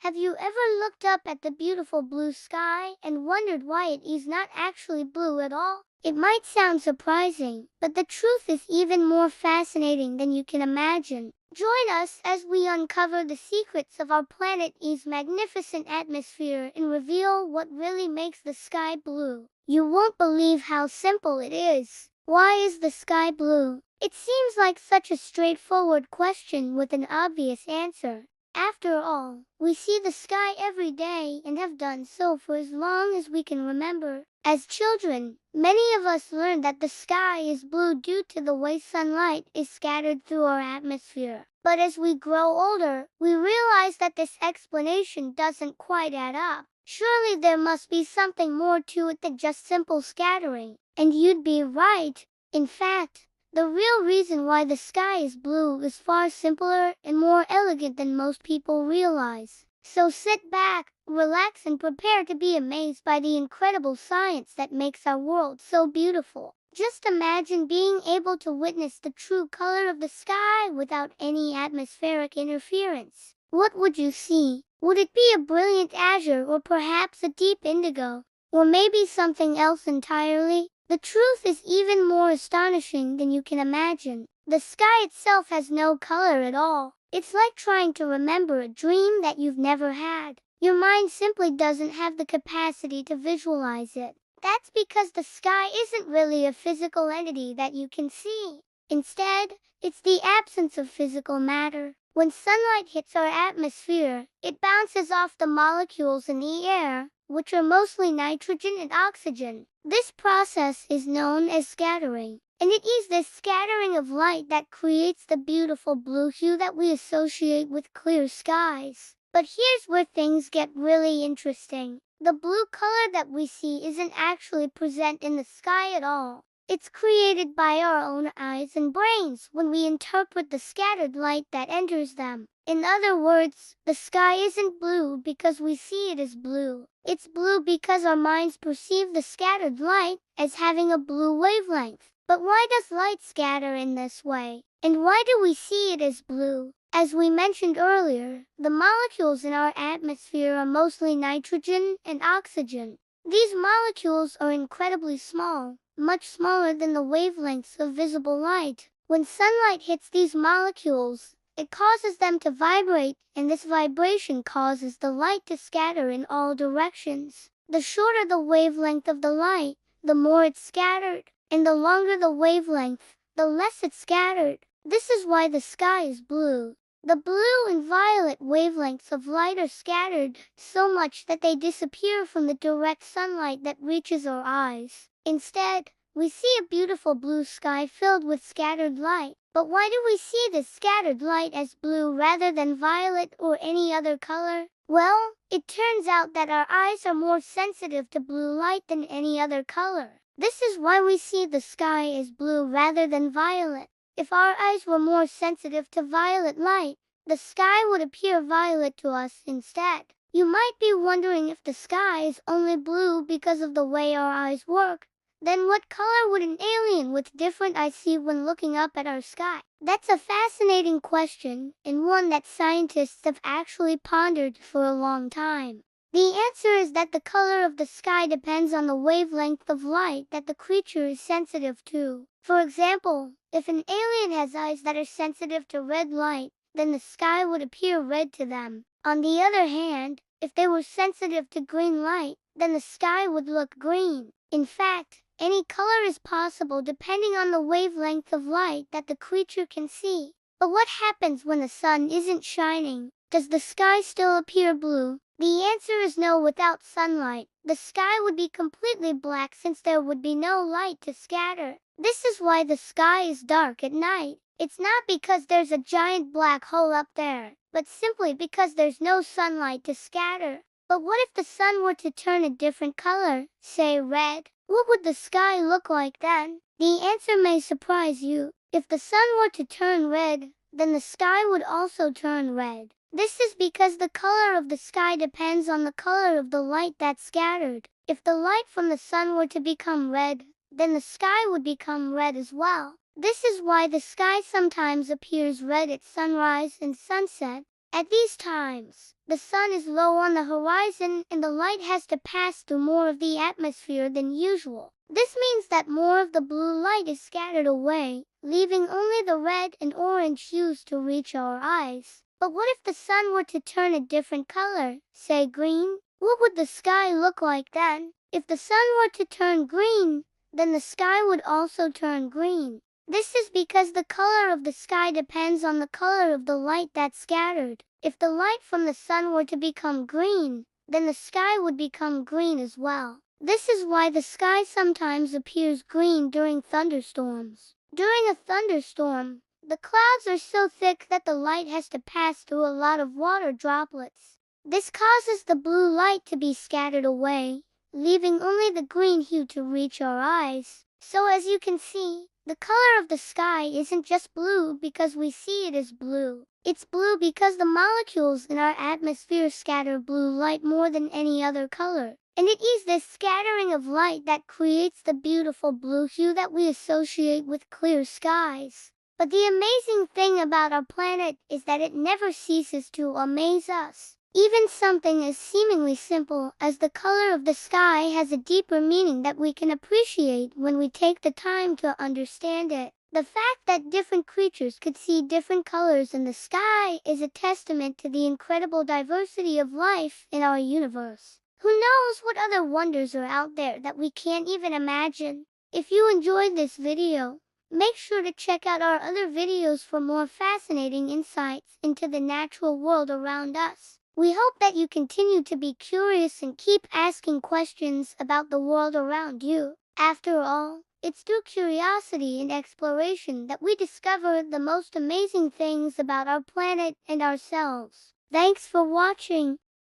Have you ever looked up at the beautiful blue sky and wondered why it is not actually blue at all? It might sound surprising, but the truth is even more fascinating than you can imagine. Join us as we uncover the secrets of our planet's magnificent atmosphere and reveal what really makes the sky blue. You won't believe how simple it is. Why is the sky blue? It seems like such a straightforward question with an obvious answer. After all, we see the sky every day and have done so for as long as we can remember. As children, many of us learned that the sky is blue due to the way sunlight is scattered through our atmosphere. But as we grow older, we realize that this explanation doesn't quite add up. Surely there must be something more to it than just simple scattering. And you'd be right. In fact, the real reason why the sky is blue is far simpler and more elegant than most people realize. So sit back, relax, and prepare to be amazed by the incredible science that makes our world so beautiful. Just imagine being able to witness the true color of the sky without any atmospheric interference. What would you see? Would it be a brilliant azure or perhaps a deep indigo? Or maybe something else entirely? The truth is even more astonishing than you can imagine. The sky itself has no color at all. It's like trying to remember a dream that you've never had. Your mind simply doesn't have the capacity to visualize it. That's because the sky isn't really a physical entity that you can see. Instead, it's the absence of physical matter. When sunlight hits our atmosphere, it bounces off the molecules in the air, which are mostly nitrogen and oxygen. This process is known as scattering, and it is this scattering of light that creates the beautiful blue hue that we associate with clear skies. But here's where things get really interesting. The blue color that we see isn't actually present in the sky at all. It's created by our own eyes and brains when we interpret the scattered light that enters them. In other words, the sky isn't blue because we see it as blue. It's blue because our minds perceive the scattered light as having a blue wavelength. But why does light scatter in this way? And why do we see it as blue? As we mentioned earlier, the molecules in our atmosphere are mostly nitrogen and oxygen. These molecules are incredibly small, much smaller than the wavelengths of visible light. When sunlight hits these molecules, it causes them to vibrate, and this vibration causes the light to scatter in all directions. The shorter the wavelength of the light, the more it's scattered, and the longer the wavelength, the less it's scattered. This is why the sky is blue. The blue and violet wavelengths of light are scattered so much that they disappear from the direct sunlight that reaches our eyes. Instead, we see a beautiful blue sky filled with scattered light. But why do we see this scattered light as blue rather than violet or any other color? Well, it turns out that our eyes are more sensitive to blue light than any other color. This is why we see the sky as blue rather than violet. If our eyes were more sensitive to violet light, the sky would appear violet to us instead. You might be wondering if the sky is only blue because of the way our eyes work. Then what color would an alien with different eyes see when looking up at our sky? That's a fascinating question, and one that scientists have actually pondered for a long time. The answer is that the color of the sky depends on the wavelength of light that the creature is sensitive to. For example, if an alien has eyes that are sensitive to red light, then the sky would appear red to them. On the other hand, if they were sensitive to green light, then the sky would look green. In fact, any color is possible depending on the wavelength of light that the creature can see. But what happens when the sun isn't shining? Does the sky still appear blue? The answer is no. Without sunlight, the sky would be completely black since there would be no light to scatter. This is why the sky is dark at night. It's not because there's a giant black hole up there, but simply because there's no sunlight to scatter. But what if the sun were to turn a different color, say red? What would the sky look like then? The answer may surprise you. If the sun were to turn red, then the sky would also turn red. This is because the color of the sky depends on the color of the light that's scattered. If the light from the sun were to become red, then the sky would become red as well. This is why the sky sometimes appears red at sunrise and sunset. At these times, The sun is low on the horizon and the light has to pass through more of the atmosphere than usual. This means that more of the blue light is scattered away, leaving only the red and orange hues to reach our eyes. But what if the sun were to turn a different color, say green? What would the sky look like then? If the sun were to turn green, then the sky would also turn green. This is because the color of the sky depends on the color of the light that's scattered. If the light from the sun were to become green, then the sky would become green as well. This is why the sky sometimes appears green during thunderstorms. During a thunderstorm, the clouds are so thick that the light has to pass through a lot of water droplets. This causes the blue light to be scattered away, leaving only the green hue to reach our eyes. So as you can see, the color of the sky isn't just blue because we see it as blue. It's blue because the molecules in our atmosphere scatter blue light more than any other color. And it is this scattering of light that creates the beautiful blue hue that we associate with clear skies. But the amazing thing about our planet is that it never ceases to amaze us. Even something as seemingly simple as the color of the sky has a deeper meaning that we can appreciate when we take the time to understand it. The fact that different creatures could see different colors in the sky is a testament to the incredible diversity of life in our universe. Who knows what other wonders are out there that we can't even imagine? If you enjoyed this video, make sure to check out our other videos for more fascinating insights into the natural world around us. We hope that you continue to be curious and keep asking questions about the world around you. After all, it's through curiosity and exploration that we discover the most amazing things about our planet and ourselves. Thanks for watching.